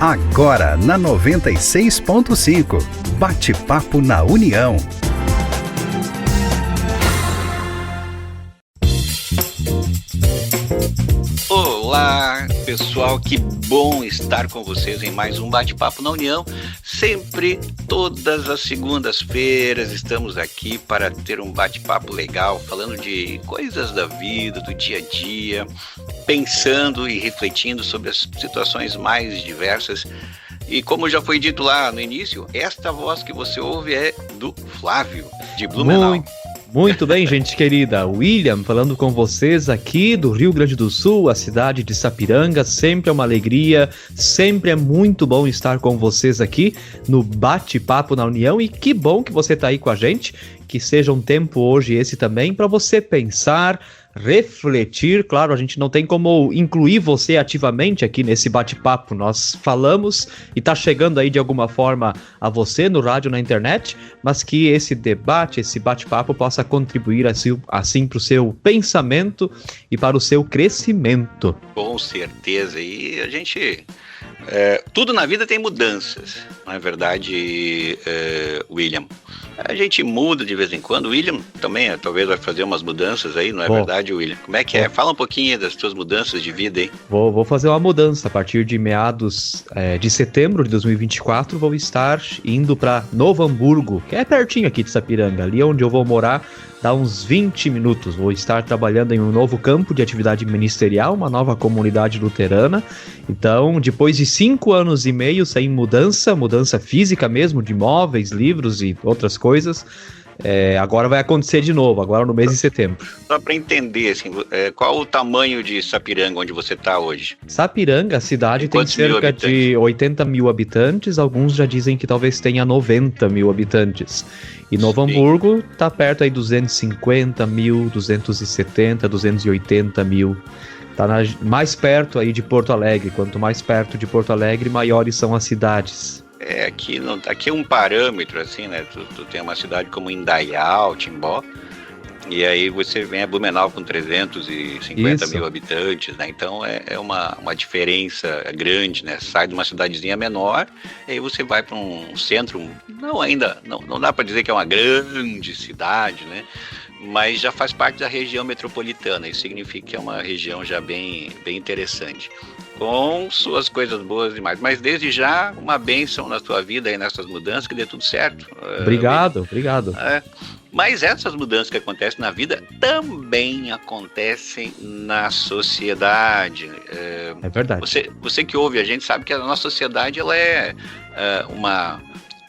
Agora na 96.5, Bate-Papo na União. Olá, pessoal, que bom estar com vocês em mais um Bate-Papo na União. Sempre, todas as segundas-feiras, estamos aqui para ter um bate-papo legal, falando de coisas da vida, do dia a dia, pensando e refletindo sobre as situações mais diversas. E como já foi dito lá no início, esta voz que você ouve é do Flávio, de Blumenau. Muito bem, gente querida. William falando com vocês aqui do Rio Grande do Sul, a cidade de Sapiranga. Sempre é uma alegria, sempre é muito bom estar com vocês aqui no Bate-Papo na União. E que bom que você está aí com a gente, que seja um tempo hoje esse também para você pensar, refletir. Claro, a gente não tem como incluir você ativamente aqui nesse bate-papo. Nós falamos e tá chegando aí de alguma forma a você no rádio, na internet, mas que esse debate, esse bate-papo possa contribuir assim para o seu pensamento e para o seu crescimento. Com certeza. E a gente... tudo na vida tem mudanças, não é verdade, William? A gente muda de vez em quando. O William também talvez vai fazer umas mudanças aí, não é verdade, William? Como é que é? Fala um pouquinho das tuas mudanças de vida aí. Vou fazer uma mudança. A partir de meados de setembro de 2024, vou estar indo para Novo Hamburgo, que é pertinho aqui de Sapiranga, ali onde eu vou morar. Dá uns 20 minutos, vou estar trabalhando em um novo campo de atividade ministerial, uma nova comunidade luterana. Então, depois de 5 anos e meio sem mudança física mesmo, de imóveis, livros e outras coisas, agora vai acontecer de novo, agora no mês de setembro. Só para entender, assim, qual o tamanho de Sapiranga, onde você está hoje? Sapiranga, a cidade tem cerca de 80 mil habitantes, alguns já dizem que talvez tenha 90 mil habitantes. E Novo Hamburgo está perto aí 250 mil, 270, 280 mil. Está mais perto aí de Porto Alegre. Quanto mais perto de Porto Alegre, maiores são as cidades. Aqui é um parâmetro, assim, né? Tu tem uma cidade como Indaial, Timbó, e aí você vem a Blumenau com 350 mil habitantes, né? Então é uma diferença grande, né? Sai de uma cidadezinha menor, e aí você vai para um centro, não dá para dizer que é uma grande cidade, né? Mas já faz parte da região metropolitana. Isso significa que é uma região já bem interessante, com suas coisas boas demais. Mas desde já, uma bênção na tua vida e nessas mudanças, que dê tudo certo. Obrigado. Mas essas mudanças que acontecem na vida também acontecem na sociedade. É verdade. Você que ouve a gente sabe que a nossa sociedade ela é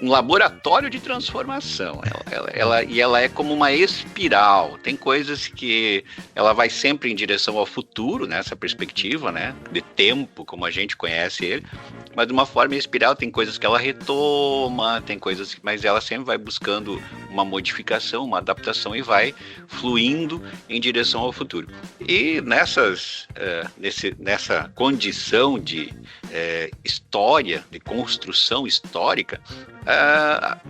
um laboratório de transformação. Ela é como uma espiral. Tem coisas que ela vai sempre em direção ao futuro, nessa perspectiva, né, de tempo, como a gente conhece ele, mas de uma forma espiral. Tem coisas que ela retoma, mas ela sempre vai buscando uma modificação, uma adaptação e vai fluindo em direção ao futuro. E nessa condição de história, de construção histórica,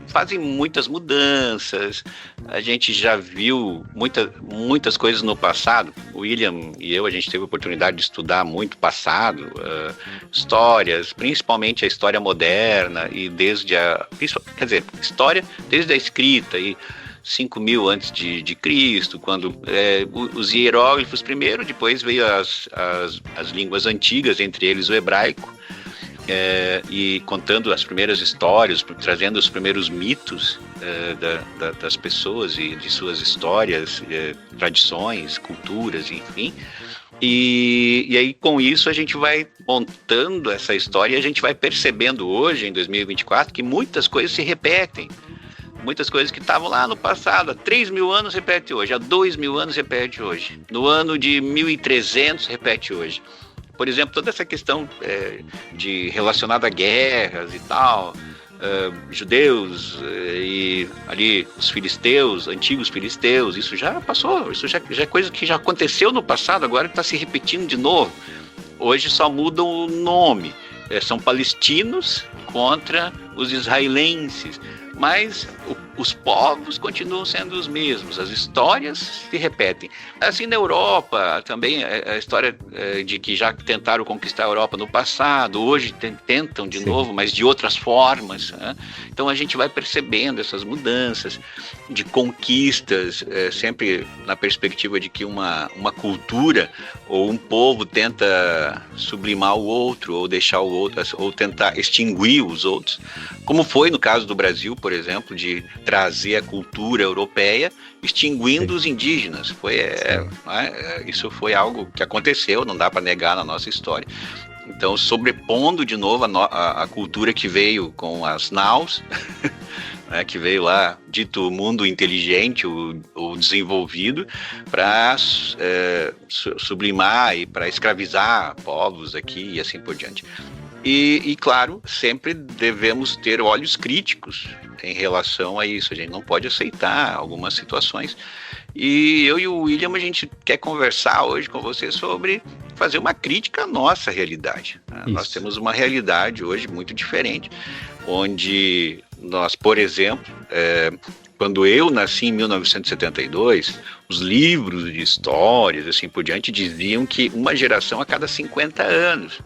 fazem muitas mudanças. A gente já viu muitas coisas no passado. O William e eu, a gente teve a oportunidade de estudar muito passado, histórias, principalmente a história moderna, e história desde a escrita, e 5.000 antes de Cristo, quando os hieróglifos primeiro, depois veio as línguas antigas, entre eles o hebraico, e contando as primeiras histórias, trazendo os primeiros mitos das pessoas e de suas histórias, tradições, culturas, enfim. E aí com isso a gente vai montando essa história e a gente vai percebendo hoje, em 2024, que muitas coisas se repetem. Muitas coisas que estavam lá no passado, há 3.000 anos repete hoje, há 2.000 anos repete hoje, no ano de 1300 repete hoje. Por exemplo, toda essa questão relacionada a guerras e tal, judeus e ali os filisteus, antigos filisteus, isso já passou, isso já é coisa que já aconteceu no passado, agora está se repetindo de novo. Hoje só mudam o nome, são palestinos contra os israelenses, mas o os povos continuam sendo os mesmos, as histórias se repetem. Assim, na Europa também, a história de que já tentaram conquistar a Europa no passado, hoje tentam de novo, mas de outras formas, né? Então a gente vai percebendo essas mudanças de conquistas, sempre na perspectiva de que uma cultura ou um povo tenta sublimar o outro, ou deixar o outro, ou tentar extinguir os outros, como foi no caso do Brasil, por exemplo, de trazer a cultura europeia, extinguindo os indígenas. Isso foi algo que aconteceu, não dá para negar na nossa história. Então, sobrepondo de novo a cultura que veio com as naus, né, que veio lá, dito mundo inteligente, o desenvolvido, para sublimar e para escravizar povos aqui e assim por diante. E, claro, sempre devemos ter olhos críticos em relação a isso. A gente não pode aceitar algumas situações. E eu e o William, a gente quer conversar hoje com você sobre fazer uma crítica à nossa realidade. Nós temos uma realidade hoje muito diferente, onde nós, por exemplo, quando eu nasci em 1972, os livros de histórias, assim por diante, diziam que uma geração a cada 50 anos.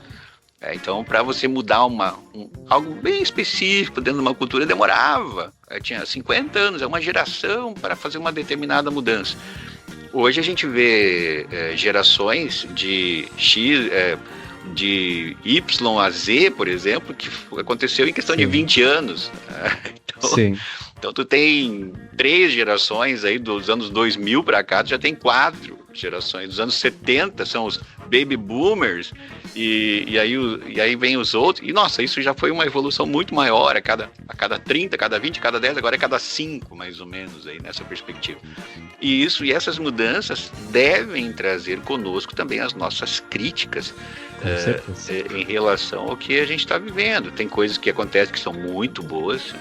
Então, para você mudar algo bem específico dentro de uma cultura, demorava. Tinha 50 anos, é uma geração para fazer uma determinada mudança. Hoje a gente vê gerações de X, de Y a Z, por exemplo, que aconteceu em questão de 20 anos. Então tu tem 3 gerações aí dos anos 2000 para cá, tu já tem 4 gerações. Dos anos 70 são os baby boomers, e aí vem os outros. E nossa, isso já foi uma evolução muito maior, a cada 30, a cada 20, a cada 10, agora é cada 5, mais ou menos, aí nessa perspectiva. E essas mudanças devem trazer conosco também as nossas críticas em relação ao que a gente está vivendo. Tem coisas que acontecem que são muito boas,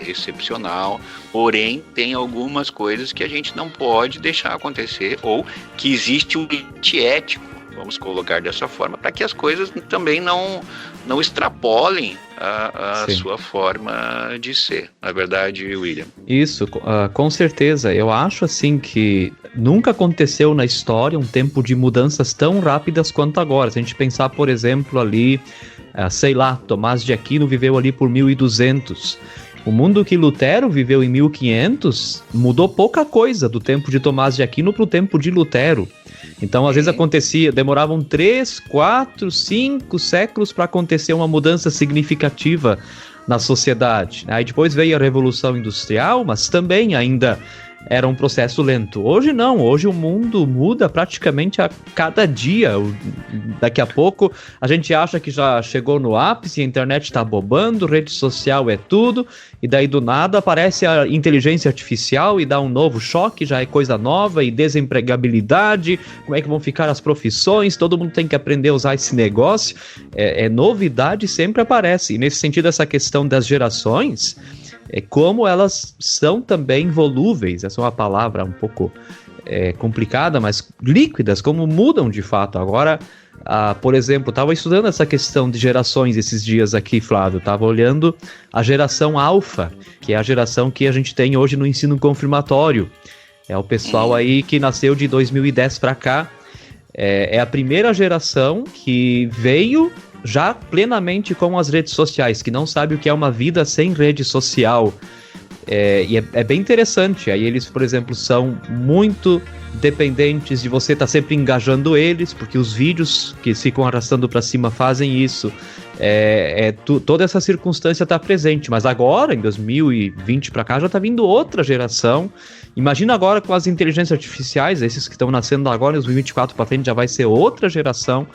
excepcional, porém tem algumas coisas que a gente não pode deixar acontecer, ou que existe um limite ético, vamos colocar dessa forma, para que as coisas também não extrapolem a sua forma de ser. Na é verdade, William? Isso, com certeza. Eu acho assim que nunca aconteceu na história um tempo de mudanças tão rápidas quanto agora. Se a gente pensar, por exemplo, ali, Tomás de Aquino viveu ali por 1200. O mundo que Lutero viveu em 1500 mudou pouca coisa do tempo de Tomás de Aquino para o tempo de Lutero. Então, às vezes demoravam 3, 4, 5 séculos para acontecer uma mudança significativa na sociedade. Aí depois veio a Revolução Industrial, mas também ainda era um processo lento. Hoje não, hoje o mundo muda praticamente a cada dia. Daqui a pouco a gente acha que já chegou no ápice, a internet está bobando, rede social é tudo, e daí do nada aparece a inteligência artificial e dá um novo choque, já é coisa nova, e desempregabilidade, como é que vão ficar as profissões, todo mundo tem que aprender a usar esse negócio. Novidade sempre aparece, e nesse sentido essa questão das gerações, como elas são também volúveis, essa é uma palavra um pouco complicada, mas líquidas, como mudam de fato. Agora, por exemplo, estava estudando essa questão de gerações esses dias aqui, Flávio, estava olhando a geração alfa, que é a geração que a gente tem hoje no ensino confirmatório. É o pessoal aí que nasceu de 2010 para cá, é a primeira geração que veio já plenamente com as redes sociais, que não sabe o que é uma vida sem rede social. E é bem interessante. Aí eles, por exemplo, são muito dependentes de você estar sempre engajando eles, porque os vídeos que ficam arrastando para cima fazem isso. Toda essa circunstância está presente, mas agora, em 2020 para cá, já está vindo outra geração. Imagina agora com as inteligências artificiais, esses que estão nascendo agora, em 2024 para frente já vai ser outra geração.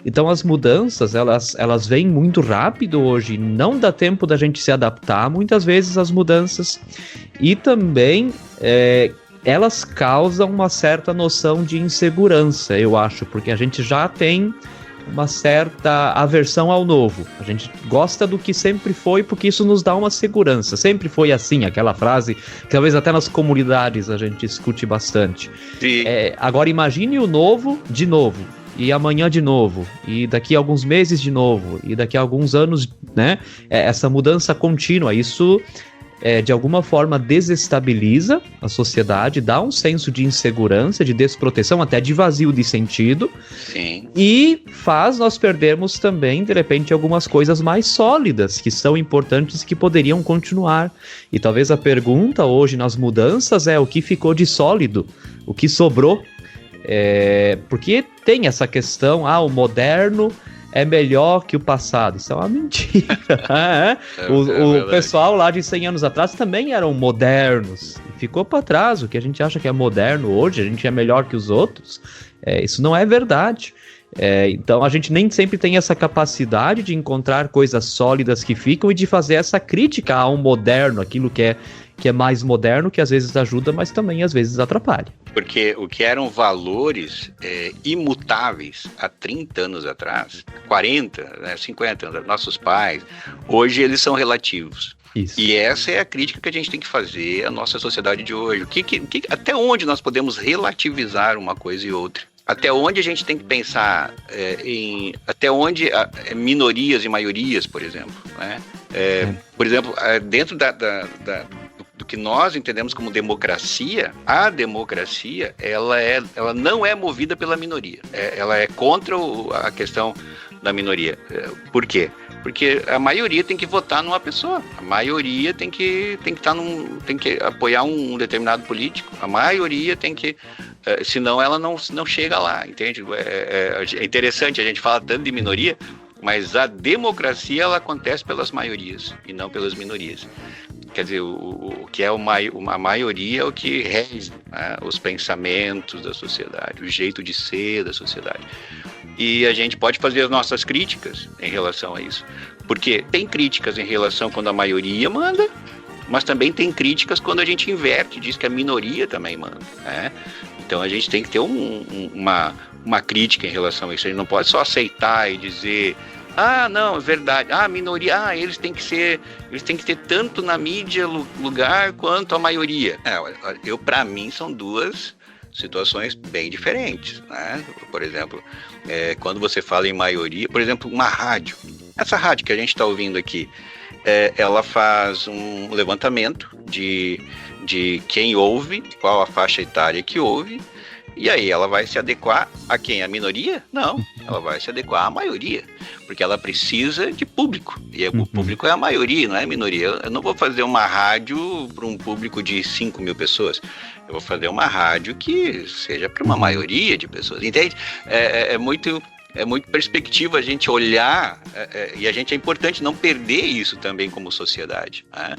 Então as mudanças, elas vêm muito rápido hoje, não dá tempo da gente se adaptar muitas vezes às mudanças, e também elas causam uma certa noção de insegurança, eu acho, porque a gente já tem uma certa aversão ao novo. A gente gosta do que sempre foi, porque isso nos dá uma segurança. Sempre foi assim, aquela frase que talvez até nas comunidades a gente escute bastante. Agora imagine o novo de novo, e amanhã de novo, e daqui a alguns meses de novo, e daqui a alguns anos, né? Essa mudança contínua, isso de alguma forma desestabiliza a sociedade, dá um senso de insegurança, de desproteção, até de vazio de sentido. Sim. E faz nós perdermos também, de repente, algumas coisas mais sólidas, que são importantes e que poderiam continuar. E talvez a pergunta hoje nas mudanças é o que ficou de sólido, o que sobrou. Porque tem essa questão, o moderno é melhor que o passado. Isso é uma mentira. O pessoal lá de 100 anos atrás também eram modernos. Ficou para trás. O que a gente acha que é moderno hoje, a gente é melhor que os outros. Isso não é verdade. Então a gente nem sempre tem essa capacidade de encontrar coisas sólidas que ficam e de fazer essa crítica ao moderno, aquilo que é mais moderno, que às vezes ajuda, mas também às vezes atrapalha. Porque o que eram valores imutáveis há 30 anos atrás, 40, 50 anos, nossos pais, hoje eles são relativos. Isso. E essa é a crítica que a gente tem que fazer à nossa sociedade de hoje. Até onde nós podemos relativizar uma coisa e outra? Até onde a gente tem que pensar até onde minorias e maiorias, por exemplo, né? Por exemplo, dentro do que nós entendemos como democracia, a democracia ela não é movida pela minoria. Ela é contra a questão da minoria. Por quê? Porque a maioria tem que votar numa pessoa. A maioria tem que apoiar um determinado político. A maioria tem que... senão ela não chega lá, entende? É interessante, a gente fala tanto de minoria, mas a democracia ela acontece pelas maiorias e não pelas minorias. Quer dizer, o que é uma maioria é o que rege, né, os pensamentos da sociedade, o jeito de ser da sociedade. E a gente pode fazer as nossas críticas em relação a isso. Porque tem críticas em relação quando a maioria manda, mas também tem críticas quando a gente inverte, diz que a minoria também manda, né? Então a gente tem que ter uma crítica em relação a isso. A gente não pode só aceitar e dizer... não, é verdade. A minoria, eles têm que ter tanto na mídia lugar quanto a maioria. Para mim, são duas situações bem diferentes, né? Por exemplo, quando você fala em maioria, por exemplo, uma rádio. Essa rádio que a gente está ouvindo aqui, ela faz um levantamento de quem ouve, qual a faixa etária que ouve. E aí ela vai se adequar a quem? A minoria? Não, ela vai se adequar à maioria, porque ela precisa de público, e o público é a maioria, não é a minoria. Eu não vou fazer uma rádio para um público de 5 mil pessoas, eu vou fazer uma rádio que seja para uma maioria de pessoas, entende? É muito perspectiva a gente olhar, e é importante não perder isso também como sociedade, né?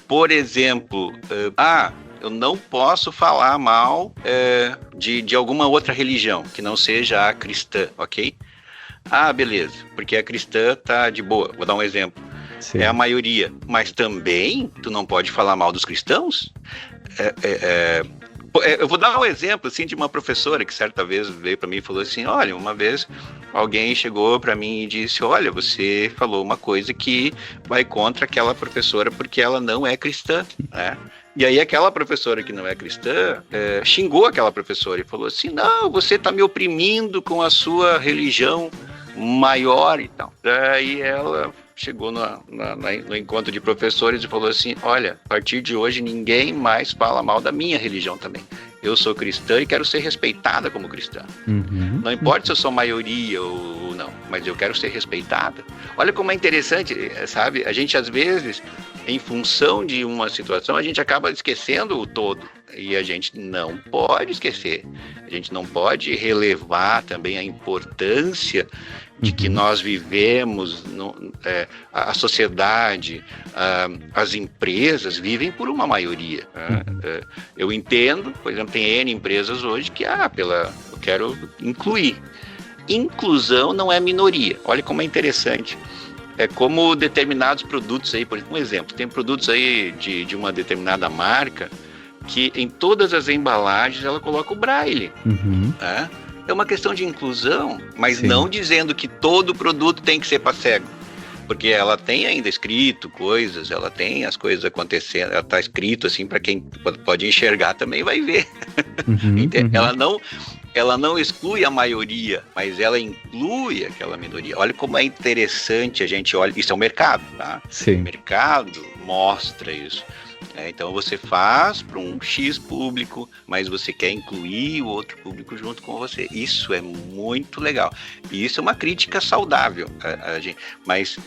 Por exemplo, eu não posso falar mal de alguma outra religião que não seja a cristã, ok? Beleza, porque a cristã tá de boa. Vou dar um exemplo. Sim. É a maioria, mas também tu não pode falar mal dos cristãos? Eu vou dar um exemplo assim, de uma professora que certa vez veio para mim e falou assim, olha, uma vez alguém chegou para mim e disse, olha, você falou uma coisa que vai contra aquela professora porque ela não é cristã, né? E aí aquela professora que não é cristã xingou aquela professora e falou assim, não, você está me oprimindo com a sua religião maior e tal. Daí ela chegou no encontro de professores e falou assim, olha, a partir de hoje ninguém mais fala mal da minha religião também. Eu sou cristã e quero ser respeitada como cristã. Não importa se eu sou maioria ou não, mas eu quero ser respeitada. Olha como é interessante, sabe? A gente às vezes, em função de uma situação, a gente acaba esquecendo o todo. E a gente não pode esquecer. A gente não pode relevar também a importância de que nós vivemos, a sociedade, as empresas vivem por uma maioria. Eu entendo, por exemplo, tem N empresas hoje que, eu quero incluir. Inclusão não é minoria. Olha como é interessante. É como determinados produtos aí, por exemplo, um exemplo, tem produtos aí de uma determinada marca que em todas as embalagens ela coloca o braille. Tá? É uma questão de inclusão, mas Sim. não dizendo que todo produto tem que ser para cego. Porque ela tem ainda escrito coisas, ela tem as coisas acontecendo, ela está escrito assim para quem pode enxergar também vai ver. Ela não exclui a maioria, mas ela inclui aquela minoria. Olha como é interessante a gente olha. Isso é um mercado, tá? Sim. Mercado mostra isso. Então você faz para um X público, mas você quer incluir o outro público junto com você. Isso é muito legal. E isso é uma crítica saudável, mas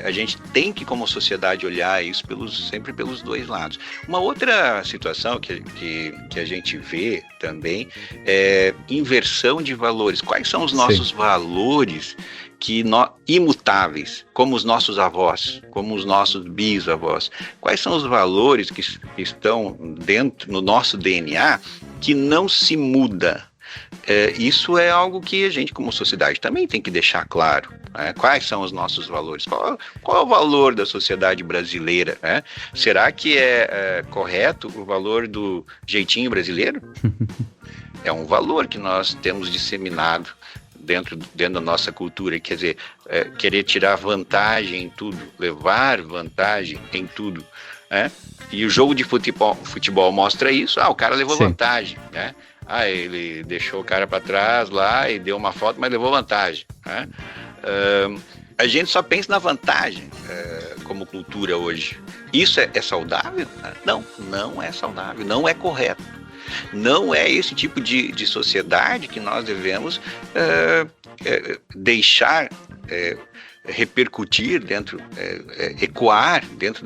a gente tem que, como sociedade, olhar isso sempre pelos dois lados. Uma outra situação que a gente vê também é inversão de valores. Quais são os nossos valores imutáveis, como os nossos avós, como os nossos bisavós? Quais são os valores que estão dentro no nosso DNA que não se muda? Isso é algo que a gente, como sociedade, também tem que deixar claro. Quais são os nossos valores? Qual é o valor da sociedade brasileira? Será que é correto o valor do jeitinho brasileiro? É um valor que nós temos disseminado dentro da nossa cultura, quer dizer, querer tirar vantagem em tudo, levar vantagem em tudo, né? E o jogo de futebol mostra isso. O cara levou vantagem, né? Ele deixou o cara para trás lá e deu uma falta, mas levou vantagem, né? A gente só pensa na vantagem como cultura hoje. Isso é saudável? Não é saudável, não é correto. Não é esse tipo de sociedade que nós devemos deixar repercutir ecoar dentro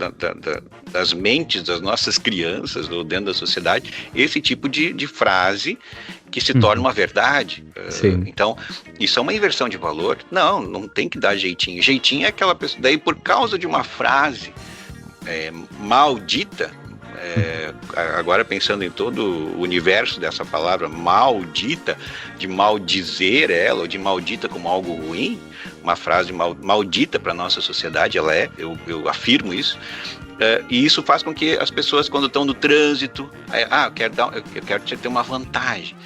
das mentes das nossas crianças ou dentro da sociedade, esse tipo de frase que se torna uma verdade. Então, isso é uma inversão de valor. Não tem que dar jeitinho. Jeitinho é aquela pessoa, daí por causa de uma frase maldita, agora pensando em todo o universo dessa palavra maldita, de maldizer ela, ou de maldita como algo ruim, uma frase maldita para a nossa sociedade, eu afirmo isso, e isso faz com que as pessoas, quando estão no trânsito, eu quero te ter uma vantagem.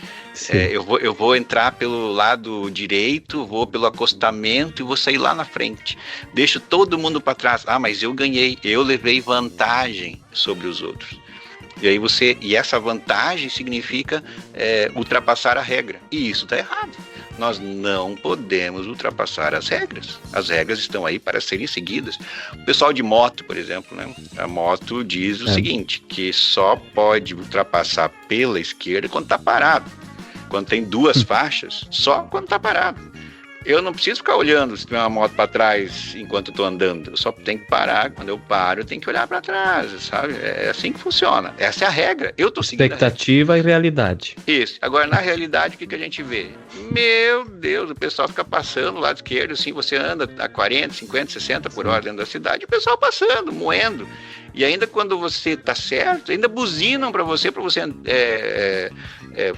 Eu vou entrar pelo lado direito, vou pelo acostamento e vou sair lá na frente. Deixo todo mundo para trás. Mas eu ganhei, eu levei vantagem sobre os outros. E essa vantagem significa ultrapassar a regra. E isso está errado. Nós não podemos ultrapassar as regras. As regras estão aí para serem seguidas. O pessoal de moto, por exemplo, né? A moto diz o seguinte, que só pode ultrapassar pela esquerda quando está parado. Quando tem duas faixas, só quando está parado. Eu não preciso ficar olhando se tem uma moto para trás enquanto eu estou andando. Eu só tenho que parar. Quando eu paro, eu tenho que olhar para trás, sabe? É assim que funciona. Essa é a regra. Eu estou seguindo expectativa e realidade. Isso. Agora, na realidade, o que a gente vê? Meu Deus, o pessoal fica passando do lado esquerdo, assim, você anda a 40, 50, 60 por hora dentro da cidade, o pessoal passando, moendo. E ainda quando você está certo, ainda buzinam para você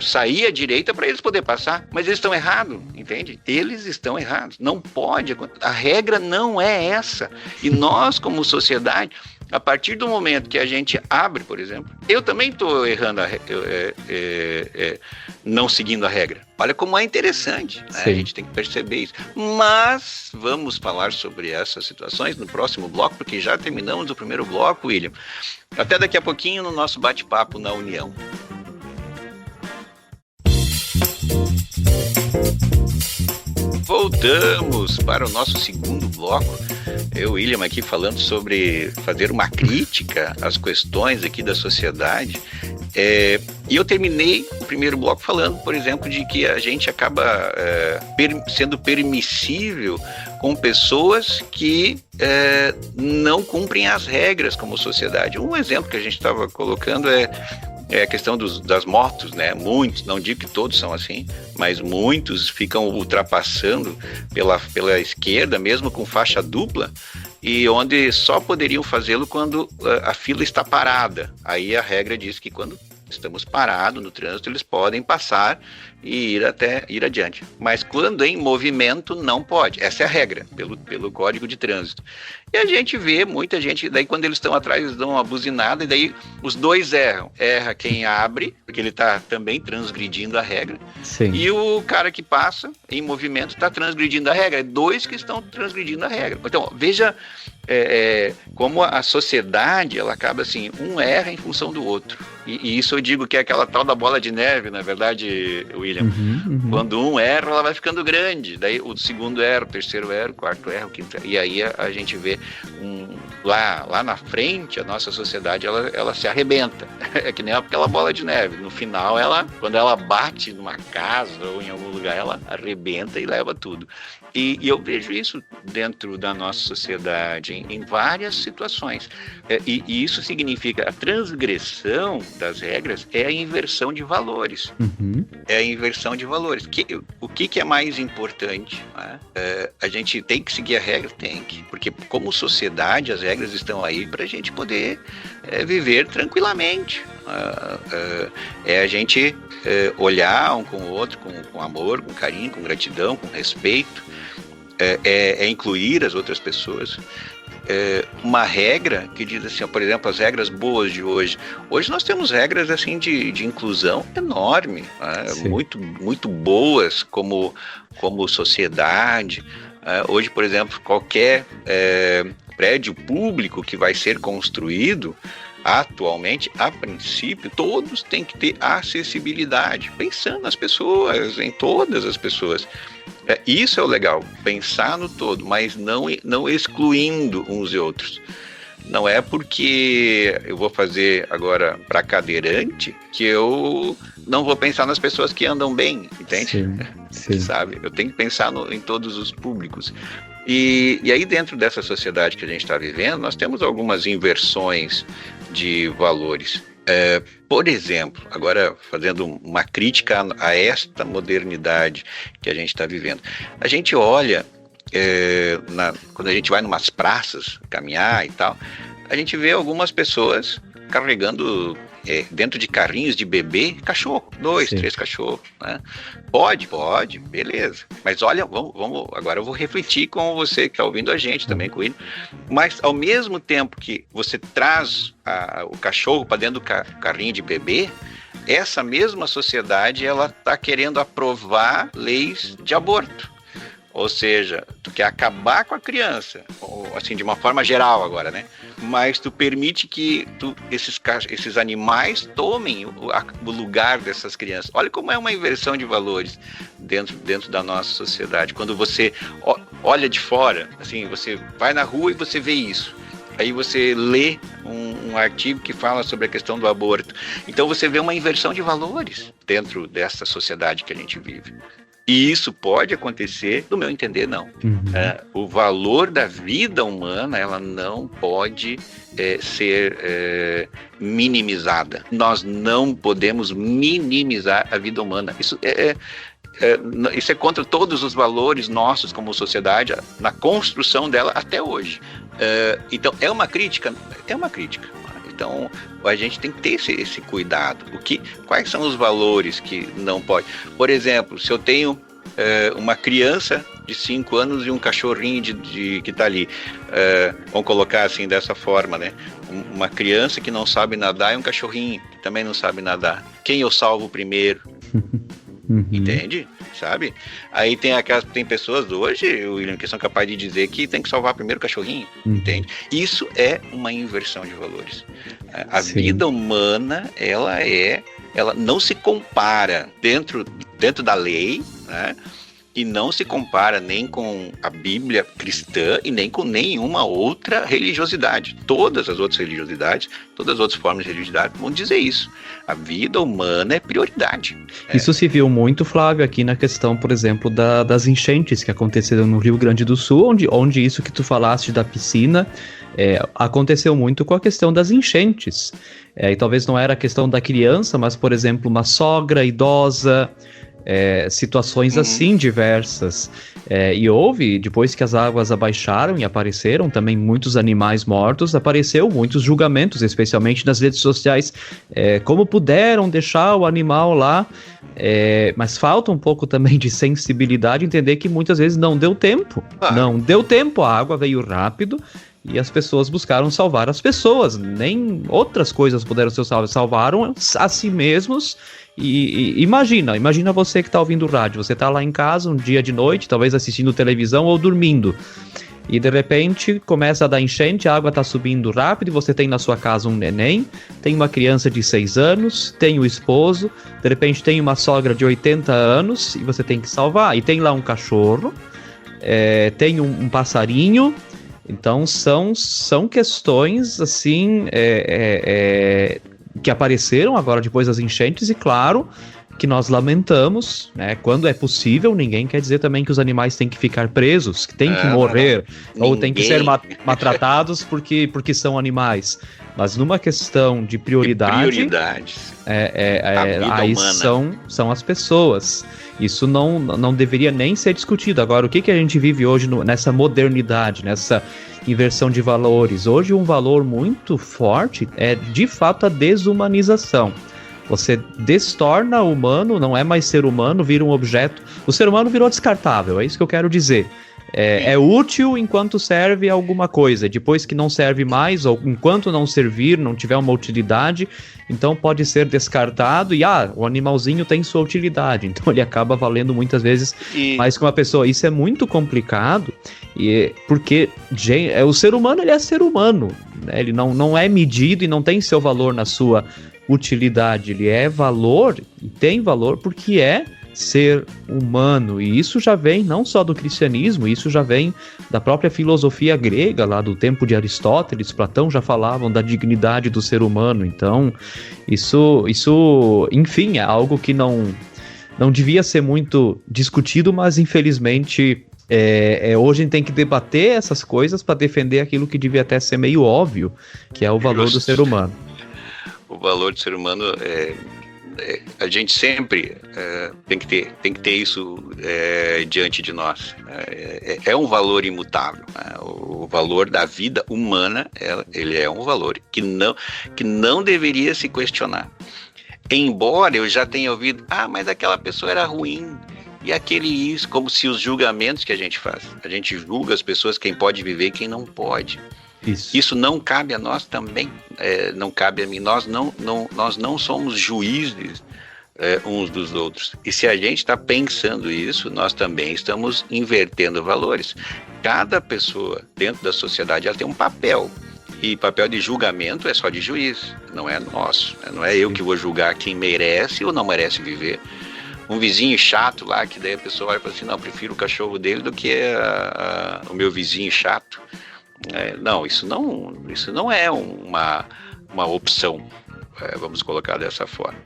sair à direita para eles poderem passar. Mas eles estão errados, entende? Eles estão errados. Não pode. A regra não é essa. E nós, como sociedade, a partir do momento que a gente abre, por exemplo, eu também estou errando, não seguindo a regra. Olha como é interessante, né? A gente tem que perceber isso. Mas vamos falar sobre essas situações no próximo bloco, porque já terminamos o primeiro bloco, William. Até daqui a pouquinho no nosso bate-papo na União. Voltamos para o nosso segundo bloco. Eu, William, aqui falando sobre fazer uma crítica às questões aqui da sociedade. E eu terminei o primeiro bloco falando, por exemplo, de que a gente acaba sendo permissível com pessoas que não cumprem as regras como sociedade. Um exemplo que a gente estava colocando é a questão das motos, né? Muitos, não digo que todos são assim, mas muitos ficam ultrapassando pela esquerda, mesmo com faixa dupla, e onde só poderiam fazê-lo quando a fila está parada. Aí a regra diz que quando estamos parados no trânsito, eles podem passar e ir adiante. Mas quando em movimento, não pode. Essa é a regra, pelo Código de Trânsito. E a gente vê muita gente, daí quando eles estão atrás, eles dão uma buzinada, e daí os dois erram. Erra quem abre, porque ele está também transgredindo a regra. Sim. E o cara que passa em movimento está transgredindo a regra. É dois que estão transgredindo a regra. Então, veja como a sociedade, ela acaba assim, um erra em função do outro. E isso eu digo que é aquela tal da bola de neve, na verdade, William. Quando um erra, ela vai ficando grande. Daí o segundo erra, o terceiro erra, o quarto erra, o quinto erra. E aí a gente vê lá na frente, a nossa sociedade, ela se arrebenta. É que nem aquela bola de neve. No final, quando ela bate numa casa ou em algum lugar, ela arrebenta e leva tudo. E eu vejo isso dentro da nossa sociedade, em várias situações. E isso significa a transgressão das regras é a inversão de valores. É a inversão de valores. O que é mais importante? Né? A gente tem que seguir a regra? Tem que. Porque como sociedade, as regras estão aí para a gente poder viver tranquilamente. É a gente olhar um com o outro com amor, com carinho, com gratidão, com respeito. É incluir as outras pessoas. Uma regra que diz assim, por exemplo, as regras boas de hoje. Hoje nós temos regras assim de inclusão enorme, né? muito, muito boas como sociedade. Hoje, por exemplo, qualquer prédio público que vai ser construído, atualmente, a princípio, todos têm que ter acessibilidade, pensando nas pessoas, em todas as pessoas. Isso é o legal, pensar no todo, mas não excluindo uns e outros. Não é porque eu vou fazer agora para cadeirante que eu não vou pensar nas pessoas que andam bem, entende? Sim. Sabe? Eu tenho que pensar em todos os públicos. E aí dentro dessa sociedade que a gente está vivendo, nós temos algumas inversões de valores. Por exemplo, agora fazendo uma crítica a esta modernidade que a gente está vivendo. A gente olha, quando a gente vai numas praças caminhar e tal, a gente vê algumas pessoas carregando dentro de carrinhos de bebê, cachorro, 2, 3 cachorros, né? Pode, beleza. Mas olha, agora eu vou refletir com você que está ouvindo a gente também, com ele. Mas ao mesmo tempo que você traz o cachorro para dentro do carrinho de bebê, essa mesma sociedade, ela está querendo aprovar leis de aborto. Ou seja, tu quer acabar com a criança, assim, de uma forma geral agora, né? Mas tu permite que esses animais tomem o lugar dessas crianças. Olha como é uma inversão de valores dentro da nossa sociedade. Quando você olha de fora, assim, você vai na rua e você vê isso. Aí você lê um artigo que fala sobre a questão do aborto. Então você vê uma inversão de valores dentro dessa sociedade que a gente vive. E isso pode acontecer, no meu entender, não. O valor da vida humana, ela não pode ser minimizada. Nós não podemos minimizar a vida humana. Isso é contra todos os valores nossos como sociedade, na construção dela até hoje. Então, é uma crítica? É uma crítica. Então, a gente tem que ter esse cuidado. Quais são os valores que não pode? Por exemplo, se eu tenho uma criança de 5 anos e um cachorrinho que está ali, vamos colocar assim, dessa forma, né? Uma criança que não sabe nadar e um cachorrinho que também não sabe nadar. Quem eu salvo primeiro? Entende? Sabe? Aí tem pessoas hoje, William, que são capazes de dizer que tem que salvar primeiro o cachorrinho. Entende? Isso é uma inversão de valores. A vida humana, ela não se compara dentro da lei, né? E não se compara nem com a Bíblia cristã e nem com nenhuma outra religiosidade. Todas as outras religiosidades, todas as outras formas de religiosidade vão dizer isso. A vida humana é prioridade. Isso se viu muito, Flávio, aqui na questão, por exemplo, das enchentes que aconteceram no Rio Grande do Sul, onde isso que tu falaste da piscina aconteceu muito com a questão das enchentes. E talvez não era a questão da criança, mas, por exemplo, uma sogra idosa... situações assim diversas, e houve, depois que as águas abaixaram e apareceram também muitos animais mortos, apareceu muitos julgamentos, especialmente nas redes sociais, como puderam deixar o animal lá, mas falta um pouco também de sensibilidade, entender que muitas vezes não deu tempo, a água veio rápido, e as pessoas buscaram salvar as pessoas, nem outras coisas puderam ser salvas, salvaram a si mesmos. E imagina você que está ouvindo rádio, você está lá em casa um dia de noite, talvez assistindo televisão ou dormindo, E de repente começa a dar enchente, a água está subindo rápido e você tem na sua casa um neném, tem uma criança de 6 anos, tem o esposo, de repente tem uma sogra de 80 anos e você tem que salvar. E tem lá um cachorro, tem um passarinho. Então são questões assim que apareceram agora depois das enchentes e claro que nós lamentamos, né? Quando é possível, ninguém quer dizer também que os animais têm que ficar presos, que têm que morrer, ou têm que ser maltratados porque são animais. Mas numa questão de prioridades, aí são as pessoas. Isso não deveria nem ser discutido. Agora, o que a gente vive hoje nessa modernidade, nessa inversão de valores? Hoje um valor muito forte é, de fato, a desumanização. Você destorna o humano, não é mais ser humano, vira um objeto. O ser humano virou descartável, é isso que eu quero dizer. É útil enquanto serve alguma coisa. Depois que não serve mais, ou enquanto não servir, não tiver uma utilidade, então pode ser descartado e o animalzinho tem sua utilidade. Então ele acaba valendo muitas vezes mais que uma pessoa. Isso é muito complicado, porque o ser humano ele é ser humano, né? Ele não é medido e não tem seu valor na sua utilidade. Ele é valor e tem valor porque é ser humano, e isso já vem não só do cristianismo, isso já vem da própria filosofia grega, lá do tempo de Aristóteles, Platão já falavam da dignidade do ser humano. Então isso enfim, é algo que não devia ser muito discutido, mas infelizmente hoje a gente tem que debater essas coisas para defender aquilo que devia até ser meio óbvio, que é o valor do ser humano. O valor do ser humano a gente sempre tem que ter isso diante de nós. É um valor imutável. O valor da vida humana, ele é um valor que não deveria se questionar. Embora eu já tenha ouvido, mas aquela pessoa era ruim, e aquele isso, como se os julgamentos que a gente faz. A gente julga as pessoas, quem pode viver e quem não pode. Isso não cabe a nós também, não cabe a mim. Nós não somos juízes uns dos outros. E se a gente está pensando isso, nós também estamos invertendo valores. Cada pessoa dentro da sociedade ela tem um papel. E papel de julgamento é só de juiz, não é nosso. Não é eu que vou julgar quem merece ou não merece viver. Um vizinho chato lá, que daí a pessoa vai falar assim, não, eu prefiro o cachorro dele do que o meu vizinho chato. Isso não é uma opção, vamos colocar dessa forma.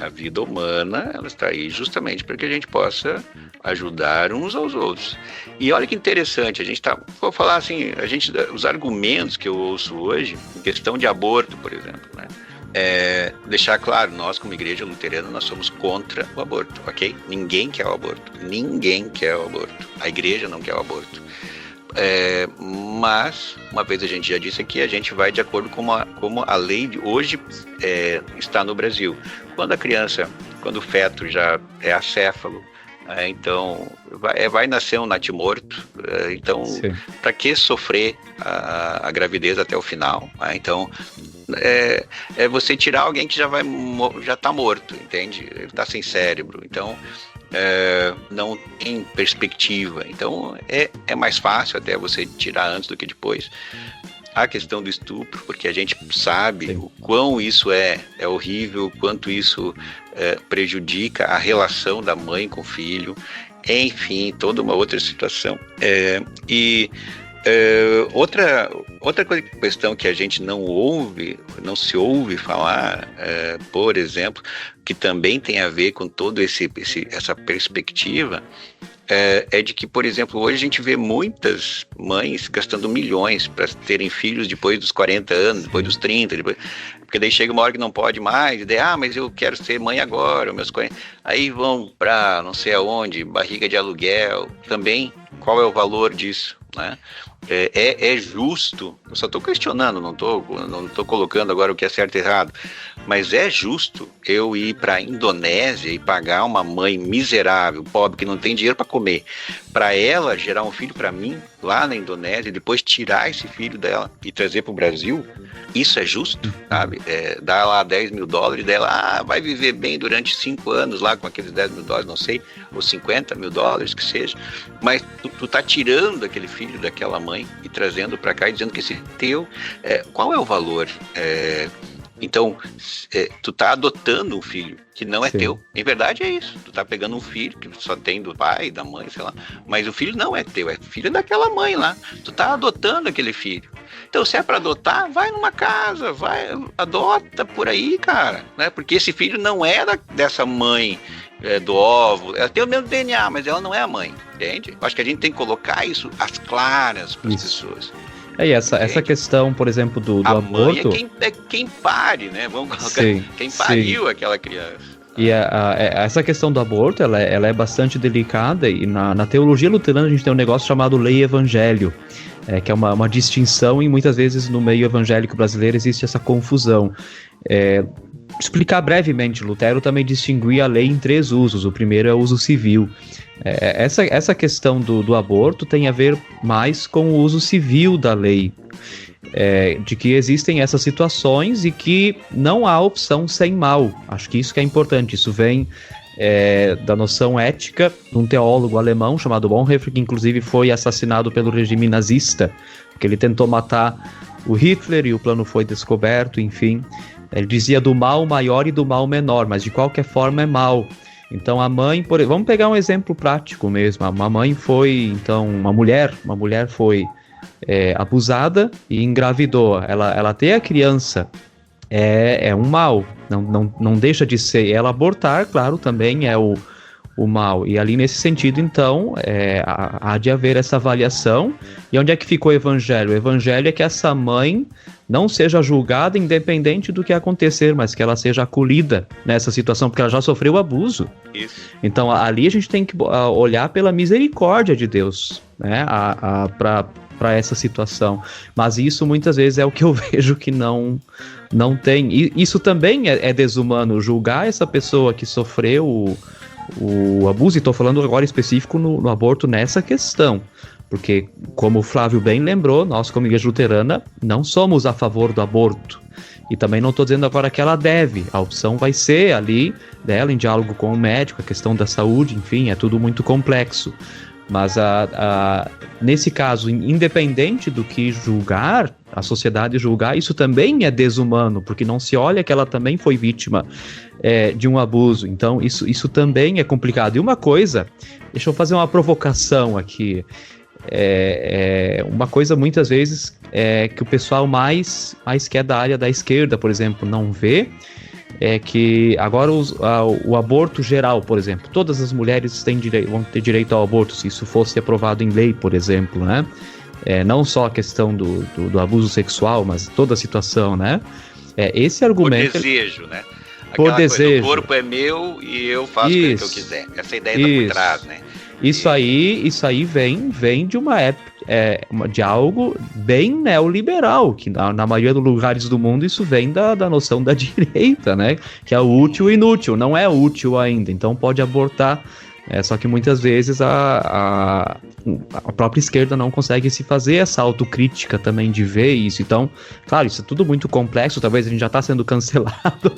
A vida humana, ela está aí justamente para que a gente possa ajudar uns aos outros. E olha que interessante, vou falar assim, os argumentos que eu ouço hoje, em questão de aborto, por exemplo, né? Deixar claro, nós como igreja luterana, nós somos contra o aborto, ok? Ninguém quer o aborto, a igreja não quer o aborto. Mas, uma vez a gente já disse aqui, a gente vai de acordo com como a lei de hoje está no Brasil. Quando o feto já é acéfalo, então vai nascer um natimorto, então para que sofrer a gravidez até o final? Então é você tirar alguém que já está morto, entende? Ele está sem cérebro, então não tem perspectiva. Então é mais fácil até você tirar antes do que depois. A questão do estupro, porque a gente sabe o quão isso é horrível, o quanto isso prejudica a relação da mãe com o filho, enfim, toda uma outra situação. Outra questão que a gente não se ouve falar, por exemplo, que também tem a ver com toda essa perspectiva, é de que, por exemplo, hoje a gente vê muitas mães gastando milhões para terem filhos depois dos 40 anos, depois dos 30, porque daí chega uma hora que não pode mais, e daí, mas eu quero ser mãe agora, meus 40, aí vão para não sei aonde, barriga de aluguel, também, qual é o valor disso, né? é justo, eu só estou questionando, não tô colocando agora o que é certo e errado, mas é justo eu ir para a Indonésia e pagar uma mãe miserável, pobre, que não tem dinheiro para comer, para ela gerar um filho para mim lá na Indonésia e depois tirar esse filho dela e trazer para o Brasil? Isso é justo, sabe? Dar lá $10 mil, dela vai viver bem durante 5 anos lá com aqueles $10 mil, não sei, ou $50 mil, que seja, mas tu tá tirando aquele filho daquela mãe e trazendo para cá e dizendo que esse teu, qual é o valor? Então, tu tá adotando um filho que não é teu. Em verdade é isso. Tu tá pegando um filho que só tem do pai, da mãe, sei lá, mas o filho não é teu, é filho daquela mãe lá. Tu tá adotando aquele filho. Então, se é para adotar, vai numa casa, adota por aí, cara, né? Porque esse filho não é dessa mãe do óvulo, ela tem o mesmo DNA, mas ela não é a mãe, entende? Acho que a gente tem que colocar isso às claras para as pessoas. E essa questão, por exemplo, do aborto... A mãe é quem pare, né? Vamos colocar quem pariu aquela criança. E essa questão do aborto, ela é bastante delicada, e na teologia luterana a gente tem um negócio chamado lei e evangelho, que é uma distinção, e muitas vezes no meio evangélico brasileiro existe essa confusão. Explicar brevemente, Lutero também distinguia a lei em 3 usos. O primeiro é o uso civil. Essa questão do aborto tem a ver mais com o uso civil da lei, de que existem essas situações e que não há opção sem mal. Acho que isso que é importante. Isso vem da noção ética de um teólogo alemão chamado Bonhoeffer, que inclusive foi assassinado pelo regime nazista, porque ele tentou matar o Hitler e o plano foi descoberto, enfim. Ele dizia do mal maior e do mal menor, mas de qualquer forma é mal. Então a mãe, vamos pegar um exemplo prático mesmo. Uma mãe foi, então, uma mulher foi abusada e engravidou. Ela ter a criança é um mal, não deixa de ser. Ela abortar, claro, também é o mal. E ali nesse sentido, então, há de haver essa avaliação. E onde é que ficou o evangelho? O evangelho é que essa mãe não seja julgada independente do que acontecer, mas que ela seja acolhida nessa situação, porque ela já sofreu abuso. Isso. Então ali a gente tem que olhar pela misericórdia de Deus, né, para essa situação. Mas isso muitas vezes é o que eu vejo que não tem. E isso também é desumano, julgar essa pessoa que sofreu o abuso, e estou falando agora específico no aborto nessa questão. Porque, como o Flávio bem lembrou, nós, como Igreja Luterana, não somos a favor do aborto. E também não estou dizendo agora que ela deve. A opção vai ser ali dela, em diálogo com o médico, a questão da saúde, enfim, é tudo muito complexo. Mas, nesse caso, independente do que julgar, a sociedade julgar, isso também é desumano, porque não se olha que ela também foi vítima de um abuso. Então, isso também é complicado. E uma coisa, deixa eu fazer uma provocação aqui. Uma coisa muitas vezes que o pessoal mais quer da área da esquerda, por exemplo, não vê, é que agora o aborto geral, por exemplo, todas as mulheres vão ter direito ao aborto, se isso fosse aprovado em lei, por exemplo, né? Não só a questão do abuso sexual, mas toda a situação, né? Esse argumento... Por desejo, né? Por desejo. O corpo é meu e eu faço o que eu quiser. Essa ideia está por trás, né? Isso aí vem de uma época, de algo bem neoliberal, que na maioria dos lugares do mundo isso vem da noção da direita, né? Que é o útil e inútil, não é útil ainda, então pode abortar. Só que muitas vezes a própria esquerda não consegue se fazer essa autocrítica também de ver isso. Então, claro, isso é tudo muito complexo, talvez a gente já está sendo cancelado.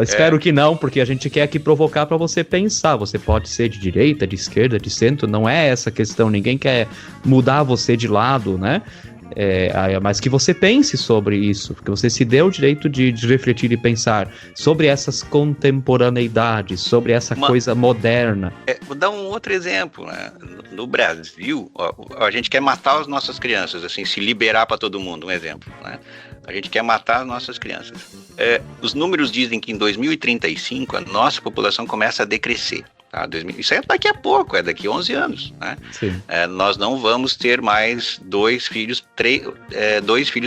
Espero que não, porque a gente quer aqui provocar para você pensar. Você pode ser de direita, de esquerda, de centro, não é essa questão, ninguém quer mudar você de lado, né? Mas que você pense sobre isso, porque você se deu o direito de refletir e pensar sobre essas contemporaneidades, sobre essa coisa moderna. Vou dar um outro exemplo, né? No Brasil, a gente quer matar as nossas crianças, assim, se liberar para todo mundo, um exemplo, né? A gente quer matar as nossas crianças. Os números dizem que em 2035 a nossa população começa a decrescer. Tá? Isso é daqui a pouco, daqui a 11 anos, né? Nós não vamos ter mais 2 filhos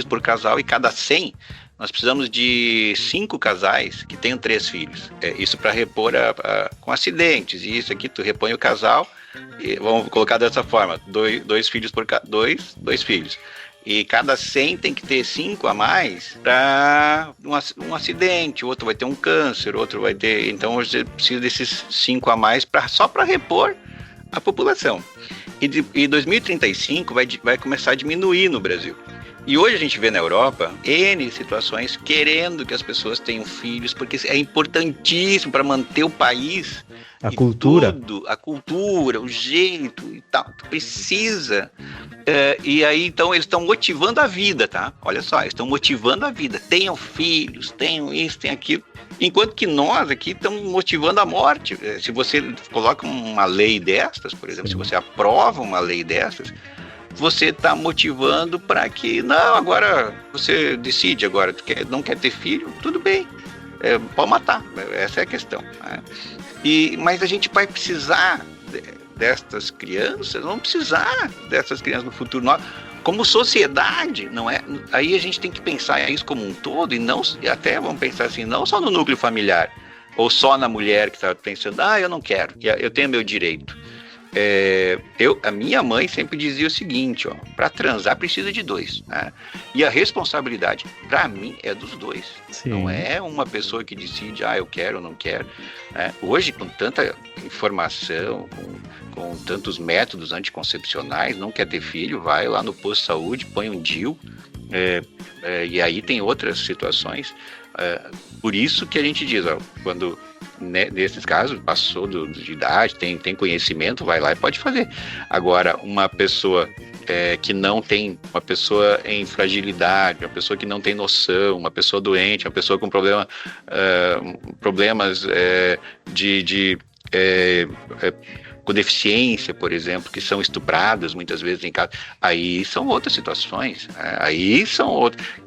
por casal, e cada 100 nós precisamos de 5 casais que tenham 3 filhos. Isso para repor com acidentes, e isso aqui tu repõe o casal, vamos colocar dessa forma, dois filhos por dois filhos. E cada 100 tem que ter 5 a mais para um acidente, outro vai ter um câncer, outro vai ter... Então você precisa desses 5 a mais só para repor a população. E 2035 vai começar a diminuir no Brasil. E hoje a gente vê na Europa N situações querendo que as pessoas tenham filhos, porque é importantíssimo para manter o país. A cultura. Tudo, a cultura, o jeito e tal. Tu precisa. E aí, então, eles estão motivando a vida, tá? Olha só, eles estão motivando a vida. Tenham filhos, tenham isso, tenham aquilo. Enquanto que nós aqui estamos motivando a morte. Se você coloca uma lei destas, por exemplo, se você aprova uma lei destas, você está motivando para que, não, agora você decide, agora não quer ter filho, tudo bem, pode matar, essa é a questão, né? Mas a gente vai precisar destas crianças, vamos precisar dessas crianças no futuro. Nós, como sociedade, não é? Aí a gente tem que pensar isso como um todo e não, até vamos pensar assim, não só no núcleo familiar, ou só na mulher que está pensando, eu não quero, eu tenho meu direito. A minha mãe sempre dizia o seguinte, para transar precisa de 2, né? E a responsabilidade, para mim, é dos 2. Sim. Não é uma pessoa que decide, eu quero ou não quero, né? Hoje, com tanta informação, com tantos métodos anticoncepcionais, não quer ter filho, vai lá no posto de saúde, põe um DIU, e aí tem outras situações. Por isso que a gente diz, quando... nesses casos, passou de idade, tem conhecimento, vai lá e pode fazer. Agora, uma pessoa que não tem, uma pessoa em fragilidade, uma pessoa que não tem noção, uma pessoa doente, uma pessoa com problemas com deficiência, por exemplo, que são estupradas muitas vezes em casa, aí são outras situações,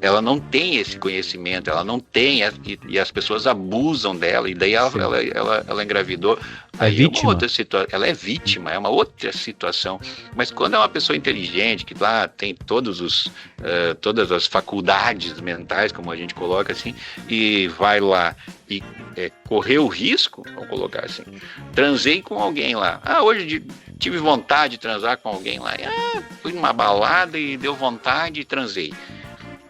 ela não tem esse conhecimento, ela não tem, e as pessoas abusam dela, e daí ela engravidou, aí vítima. Ela é vítima, é uma outra situação. Mas quando é uma pessoa inteligente, que lá tem todas as faculdades mentais, como a gente coloca assim, e vai lá e correu o risco, vamos colocar assim, transei com alguém lá, hoje tive vontade de transar com alguém lá, fui numa balada e deu vontade e transei,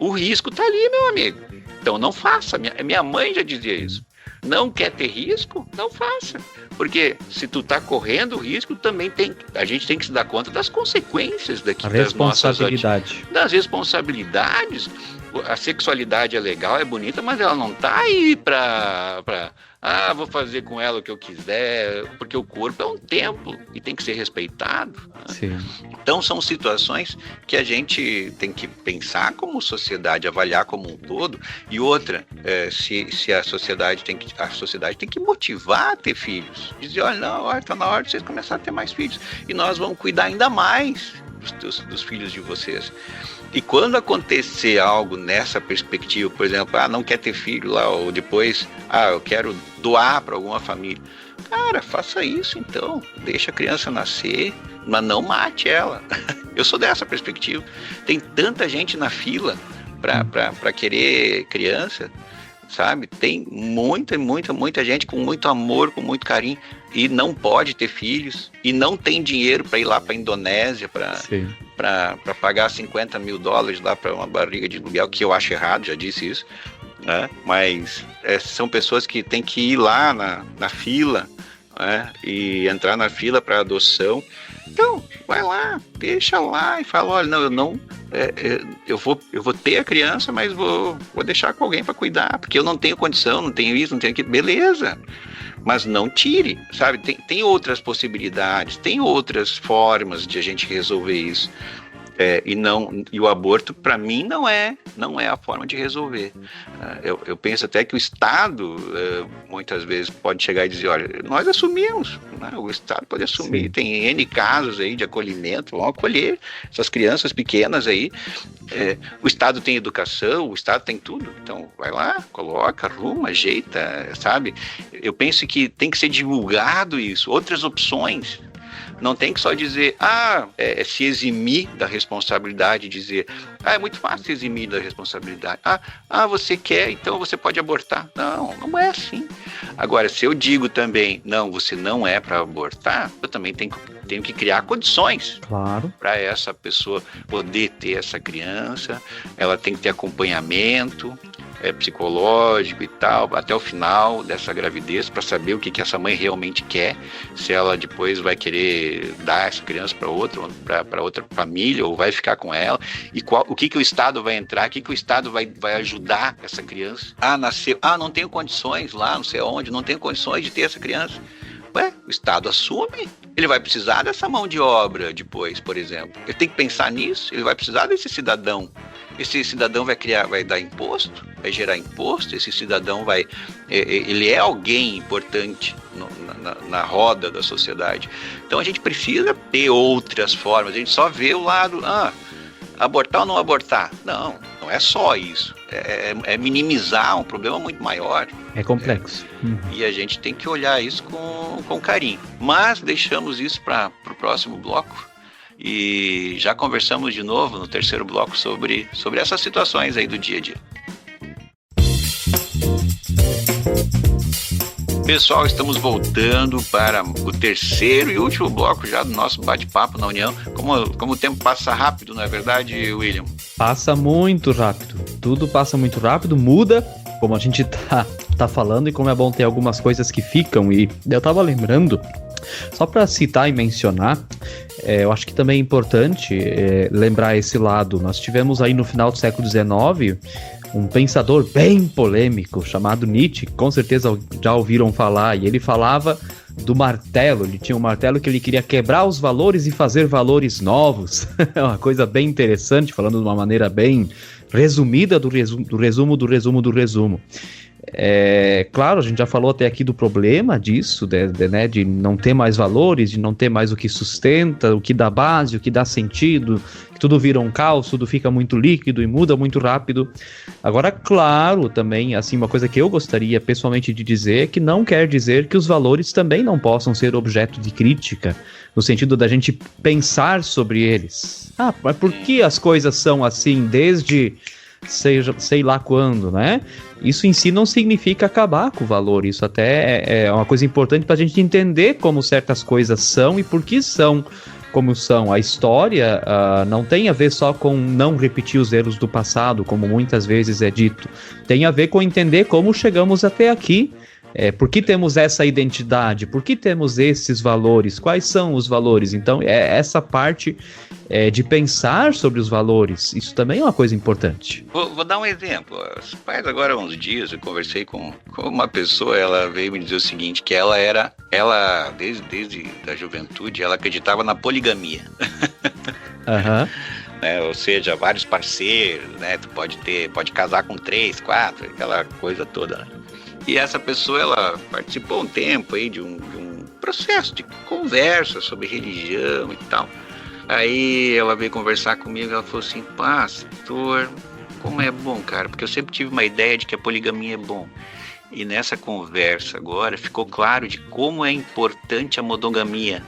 o risco tá ali, meu amigo, então não faça. Minha mãe já dizia isso, não quer ter risco, não faça, porque se tu tá correndo risco, também a gente tem que se dar conta das consequências das das responsabilidades. A sexualidade é legal, é bonita, mas ela não tá aí pra vou fazer com ela o que eu quiser, porque o corpo é um templo e tem que ser respeitado. Sim. Então são situações que a gente tem que pensar como sociedade, avaliar como um todo. E outra, se a sociedade tem que motivar a ter filhos, dizer, olha, está na hora de vocês começarem a ter mais filhos, e nós vamos cuidar ainda mais dos filhos de vocês. E quando acontecer algo nessa perspectiva, por exemplo, não quer ter filho lá, ou depois, eu quero doar para alguma família. Cara, faça isso então, deixa a criança nascer, mas não mate ela. Eu sou dessa perspectiva. Tem tanta gente na fila para querer criança, sabe? Tem muita gente com muito amor, com muito carinho, e não pode ter filhos, e não tem dinheiro para ir lá para a Indonésia, para pagar $50 mil lá para uma barriga de aluguel, que eu acho errado, já disse isso, né? Mas são pessoas que têm que ir lá na fila, né? E entrar na fila para adoção. Então, vai lá, deixa lá e fala, olha, eu vou ter a criança, mas vou deixar com alguém para cuidar, porque eu não tenho condição, não tenho isso, não tenho aquilo, beleza. Mas não tire, sabe? Tem outras possibilidades, tem outras formas de a gente resolver isso. E o aborto, para mim, não é a forma de resolver. Eu penso até que o Estado, muitas vezes, pode chegar e dizer, olha, nós assumimos, né? O Estado pode assumir. Sim. Tem N casos aí de acolhimento, vão acolher essas crianças pequenas aí. O Estado tem educação, o Estado tem tudo. Então, vai lá, coloca, arruma, ajeita, sabe? Eu penso que tem que ser divulgado isso, outras opções. Não tem que só dizer, se eximir da responsabilidade, dizer, é muito fácil se eximir da responsabilidade. Você quer, então você pode abortar. Não é assim. Agora, se eu digo também, não, você não é para abortar, eu também tenho que tenho que criar condições, claro, para essa pessoa poder ter essa criança. Ela tem que ter acompanhamento psicológico e tal, até o final dessa gravidez, para saber o que essa mãe realmente quer, se ela depois vai querer dar essa criança para outra família, ou vai ficar com ela, e o que o Estado vai entrar, o que o Estado vai ajudar essa criança. Nasceu, não tenho condições lá, não sei onde, não tenho condições de ter essa criança. O Estado assume, ele vai precisar dessa mão de obra depois, por exemplo. Ele tem que pensar nisso, ele vai precisar desse cidadão. Esse cidadão vai dar imposto, vai gerar imposto, esse cidadão ele é alguém importante na roda da sociedade. Então a gente precisa ter outras formas, a gente só vê o lado, abortar ou não abortar. Não é só isso. É minimizar um problema muito maior. É complexo. E a gente tem que olhar isso com carinho. Mas deixamos isso para o próximo bloco. E já conversamos de novo no terceiro bloco sobre essas situações aí do dia a dia. Pessoal, estamos voltando para o terceiro e último bloco já do nosso bate-papo na União. Como o tempo passa rápido, não é verdade, William? Passa muito rápido. Tudo passa muito rápido, muda, como a gente tá falando, e como é bom ter algumas coisas que ficam. E eu tava lembrando, só para citar e mencionar, eu acho que também é importante lembrar esse lado. Nós tivemos aí no final do século XIX um pensador bem polêmico chamado Nietzsche, com certeza já ouviram falar, e ele falava do martelo. Ele tinha um martelo que ele queria quebrar os valores e fazer valores novos. É uma coisa bem interessante, falando de uma maneira bem resumida do resumo. Claro, a gente já falou até aqui do problema disso, de não ter mais valores, de não ter mais o que sustenta, o que dá base, o que dá sentido, que tudo vira um caos, tudo fica muito líquido e muda muito rápido. Agora, claro, também, assim, uma coisa que eu gostaria pessoalmente de dizer é que não quer dizer que os valores também não possam ser objeto de crítica, no sentido da gente pensar sobre eles. Mas por que as coisas são assim desde sei lá quando, né? Isso em si não significa acabar com o valor, isso até é uma coisa importante para a gente entender como certas coisas são e por que são como são. A história não tem a ver só com não repetir os erros do passado, como muitas vezes é dito. Tem a ver com entender como chegamos até aqui. Por que temos essa identidade? Por que temos esses valores? Quais são os valores? Então, essa parte de pensar sobre os valores, isso também é uma coisa importante. Vou dar um exemplo. Faz agora uns dias eu conversei com uma pessoa, ela veio me dizer o seguinte, que ela desde a juventude, ela acreditava na poligamia. Ou seja, vários parceiros, né? Tu pode casar com 3, 4, aquela coisa toda, né? E essa pessoa, ela participou um tempo aí de um processo de conversa sobre religião e tal. Aí ela veio conversar comigo e ela falou assim, pastor, como é bom, cara, porque eu sempre tive uma ideia de que a poligamia é bom. E nessa conversa agora ficou claro de como é importante a monogamia,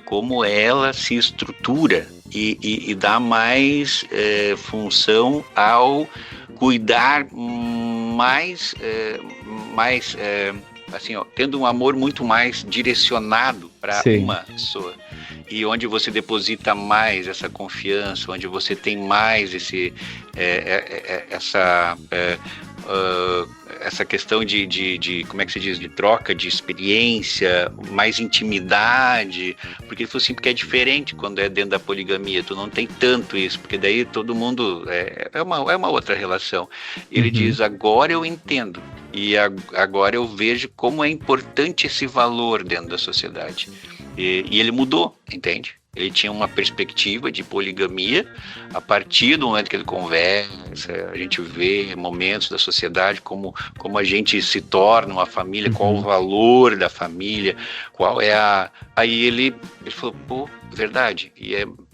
como ela se estrutura e dá mais função ao cuidar mais assim, tendo um amor muito mais direcionado para uma pessoa, e onde você deposita mais essa confiança, onde você tem mais essa questão de como é que se diz, de troca de experiência, mais intimidade, porque ele falou assim, porque é diferente quando é dentro da poligamia, tu não tem tanto isso, porque daí todo mundo é uma outra relação. Ele diz, agora eu entendo, e agora eu vejo como é importante esse valor dentro da sociedade, e ele mudou, entende? Ele tinha uma perspectiva de poligamia. A partir do momento que ele conversa, a gente vê momentos da sociedade, como a gente se torna uma família, qual o valor da família, qual é Aí ele falou, verdade,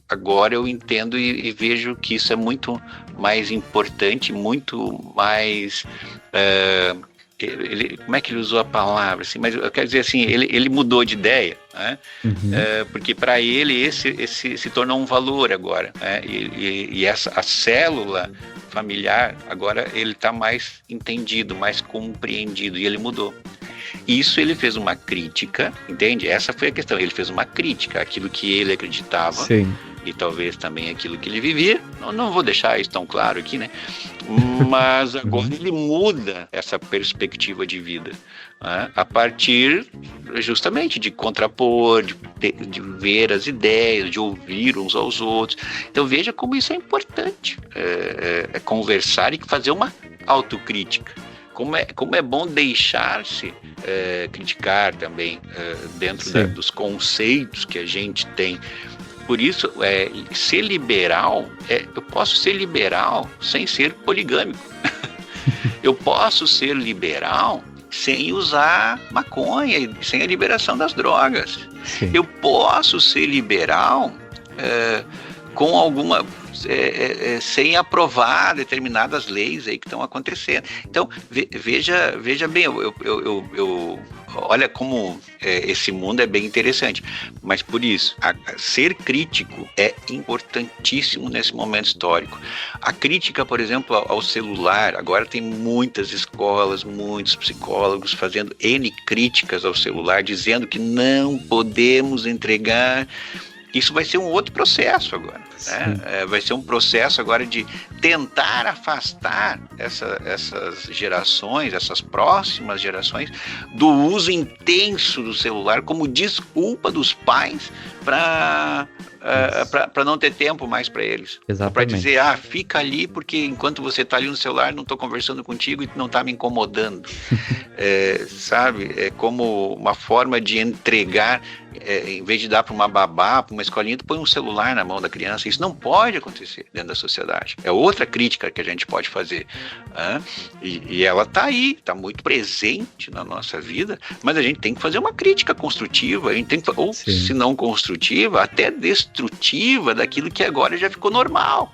agora eu entendo e vejo que isso é muito mais importante, muito mais... como é que ele usou a palavra? Assim, mas eu quero dizer assim, ele mudou de ideia, né? Porque para ele esse se tornou um valor agora, né? E a célula familiar agora ele está mais entendido, mais compreendido, e ele mudou. Isso ele fez uma crítica, entende? Essa foi a questão. Ele fez uma crítica àquilo que ele acreditava. Sim. E talvez também aquilo que ele vivia. Não vou deixar isso tão claro aqui, né? Mas agora ele muda essa perspectiva de vida, né? A partir justamente de contrapor, de ver as ideias, de ouvir uns aos outros. Então veja como isso é importante, conversar e fazer uma autocrítica. Como é bom deixar-se criticar também dentro dos conceitos que a gente tem. Por isso, ser liberal, eu posso ser liberal sem ser poligâmico. Eu posso ser liberal sem usar maconha, sem a liberação das drogas. Sim. Eu posso ser liberal com alguma... sem aprovar determinadas leis aí que estão acontecendo. Então, veja bem, olha como esse mundo é bem interessante. Mas por isso, ser crítico é importantíssimo nesse momento histórico. A crítica, por exemplo, ao celular, agora tem muitas escolas, muitos psicólogos fazendo N críticas ao celular, dizendo que não podemos entregar. Isso vai ser um outro processo agora, né? Vai ser um processo agora de tentar afastar essas gerações, essas próximas gerações, do uso intenso do celular como desculpa dos pais para não ter tempo mais para eles. Para dizer, fica ali porque enquanto você está ali no celular não estou conversando contigo e não está me incomodando. Sabe? É como uma forma de entregar, em vez de dar para uma babá, para uma escolinha, tu põe um celular na mão da criança. Isso não pode acontecer dentro da sociedade. É outra crítica que a gente pode fazer. E ela está aí, está muito presente na nossa vida, mas a gente tem que fazer uma crítica construtiva, a gente tem que, ou se não construtiva, até destrutiva daquilo que agora já ficou normal.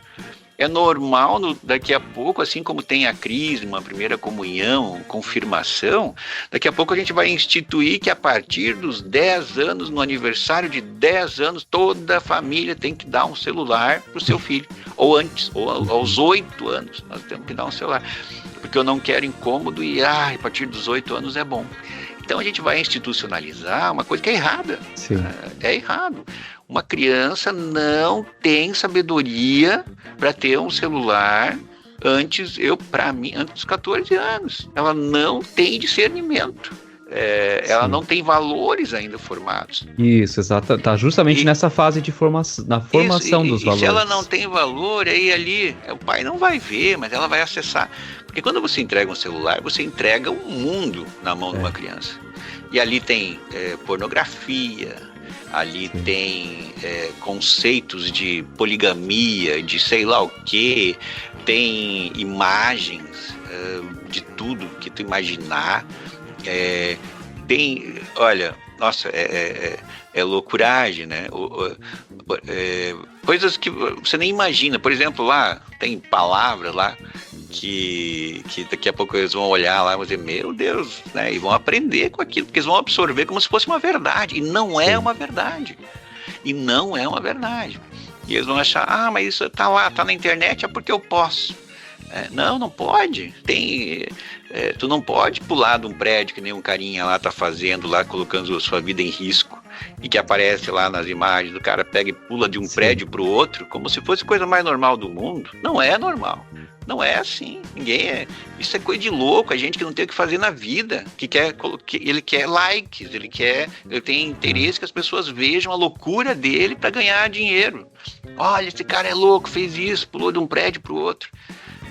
É normal daqui a pouco, assim como tem a crisma, a primeira comunhão, confirmação, daqui a pouco a gente vai instituir que a partir dos 10 anos, no aniversário de 10 anos, toda a família tem que dar um celular para o seu filho. Ou antes, ou aos 8 anos, nós temos que dar um celular. Porque eu não quero incômodo e a partir dos 8 anos é bom. Então a gente vai institucionalizar uma coisa que é errada. É errado. Uma criança não tem sabedoria para ter um celular antes dos 14 anos. Ela não tem discernimento. Ela não tem valores ainda formados. Isso, exato. Está justamente nessa fase de formação, na formação dos valores. Se ela não tem valor, aí ali o pai não vai ver, mas ela vai acessar. Porque quando você entrega um celular, você entrega um mundo na mão de uma criança. E ali tem pornografia, ali tem conceitos de poligamia, de sei lá o quê, tem imagens de tudo que tu imaginar. Tem, olha, nossa, é loucuragem, né? Coisas que você nem imagina. Por exemplo, lá tem palavras lá que daqui a pouco eles vão olhar lá e vão dizer, meu Deus, né? E vão aprender com aquilo, porque eles vão absorver como se fosse uma verdade. E não é uma verdade. E não é uma verdade. E eles vão achar, mas isso tá lá, tá na internet, é porque eu posso. Não pode. Tu não pode pular de um prédio que nem um carinha lá tá fazendo, lá colocando a sua vida em risco, e que aparece lá nas imagens, o cara pega e pula de um prédio pro outro, como se fosse a coisa mais normal do mundo. Não é normal. Não é assim. Isso é coisa de louco, a gente que não tem o que fazer na vida, ele quer likes, ele tem interesse que as pessoas vejam a loucura dele para ganhar dinheiro. Olha, esse cara é louco, fez isso, pulou de um prédio pro outro.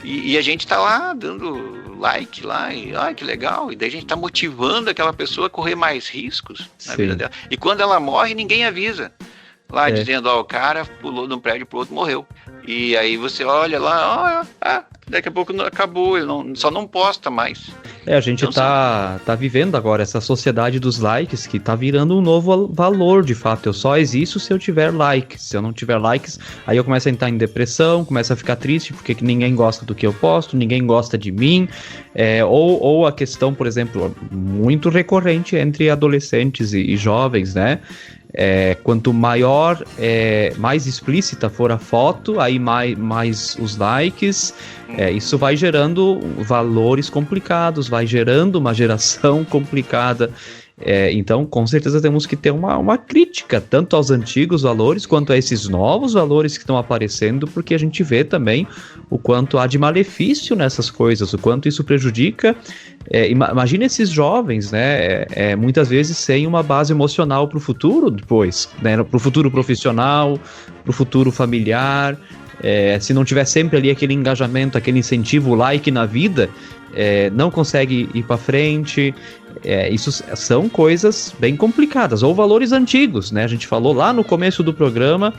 E a gente está lá dando like lá, e que legal, e daí a gente está motivando aquela pessoa a correr mais riscos na vida dela. E quando ela morre, ninguém avisa. Lá dizendo, o cara pulou de um prédio pro outro, morreu. E aí você olha lá, daqui a pouco acabou, ele só não posta mais. A gente então, tá vivendo agora essa sociedade dos likes, que tá virando um novo valor, de fato. Eu só existo se eu tiver likes. Se eu não tiver likes, aí eu começo a entrar em depressão, começo a ficar triste, porque ninguém gosta do que eu posto, ninguém gosta de mim. Ou a questão, por exemplo, muito recorrente entre adolescentes e jovens, né? Quanto maior, mais explícita for a foto, aí mais os likes, isso vai gerando valores complicados, vai gerando uma geração complicada. Então, com certeza temos que ter uma crítica, tanto aos antigos valores, quanto a esses novos valores que estão aparecendo, porque a gente vê também o quanto há de malefício nessas coisas, o quanto isso prejudica. Imagina esses jovens, né, muitas vezes sem uma base emocional para o futuro depois, né, para o futuro profissional, para o futuro familiar. Se não tiver sempre ali aquele engajamento, aquele incentivo, like na vida, não consegue ir para frente. Isso são coisas bem complicadas, ou valores antigos, né? A gente falou lá no começo do programa,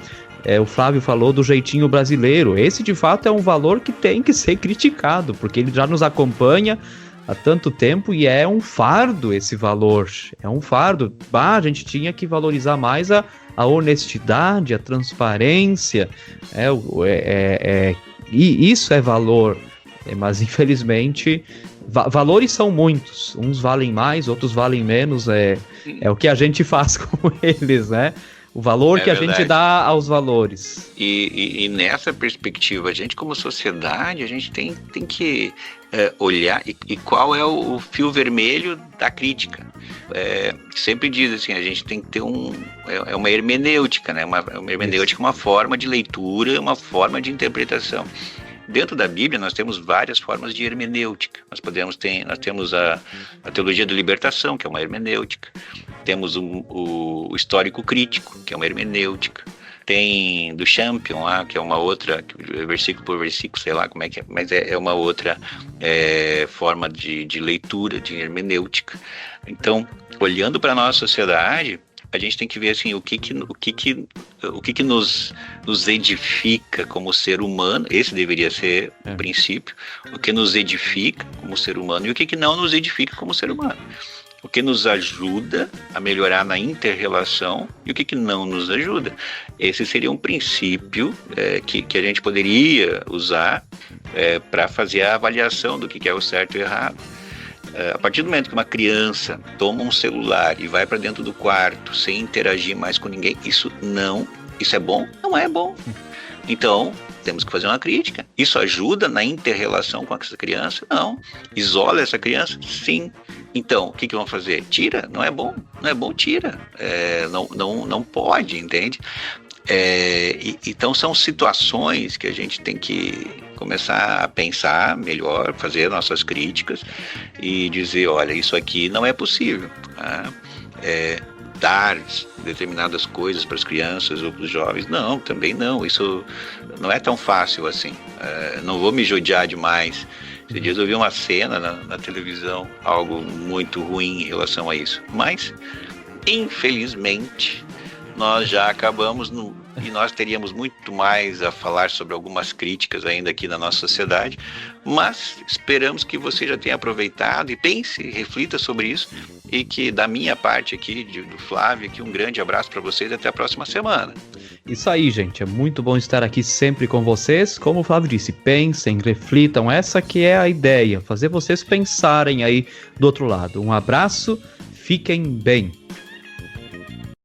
o Flávio falou do jeitinho brasileiro. Esse de fato é um valor que tem que ser criticado, porque ele já nos acompanha há tanto tempo e é um fardo esse valor, é um fardo. A gente tinha que valorizar mais a honestidade, a transparência, e isso é valor, mas infelizmente valores são muitos, uns valem mais, outros valem menos, é o que a gente faz com eles, né? O valor que verdade. A gente dá aos valores. E nessa perspectiva, a gente como sociedade, a gente tem que olhar e qual é o fio vermelho da crítica. Sempre diz assim, a gente tem que ter uma hermenêutica, né? Uma hermenêutica, uma forma de leitura, uma forma de interpretação. Dentro da Bíblia nós temos várias formas de hermenêutica. Nós temos a teologia da libertação, que é uma hermenêutica. Temos o histórico crítico, que é uma hermenêutica. Tem do Champion lá, que é uma outra, versículo por versículo, sei lá como é que é, mas é uma outra forma de leitura, de hermenêutica. Então, olhando para a nossa sociedade, a gente tem que ver assim, o que nos edifica como ser humano. Esse deveria ser o princípio. O que nos edifica como ser humano e o que não nos edifica como ser humano. O que nos ajuda a melhorar na inter-relação e o que não nos ajuda. Esse seria um princípio que a gente poderia usar para fazer a avaliação do que é o certo e o errado. A partir do momento que uma criança toma um celular e vai para dentro do quarto sem interagir mais com ninguém, isso é bom? Não é bom. Então, temos que fazer uma crítica. Isso ajuda na inter-relação com essa criança? Não. Isola essa criança? Sim. Então, o que vão fazer? Tira? Não é bom? Não é bom, tira. Não pode, entende? Então, são situações que a gente tem que começar a pensar melhor, fazer nossas críticas e dizer, olha, isso aqui não é possível. Tá? Dar determinadas coisas para as crianças ou para os jovens, não, também não, isso não é tão fácil assim. Não vou me judiar demais. Esses dias eu vi uma cena na televisão, algo muito ruim em relação a isso, mas infelizmente nós já acabamos e nós teríamos muito mais a falar sobre algumas críticas ainda aqui na nossa sociedade, mas esperamos que você já tenha aproveitado e pense, reflita sobre isso, e que da minha parte aqui, do Flávio, aqui, um grande abraço para vocês e até a próxima semana. Isso aí, gente, é muito bom estar aqui sempre com vocês. Como o Flávio disse, pensem, reflitam, essa que é a ideia, fazer vocês pensarem aí do outro lado. Um abraço, fiquem bem.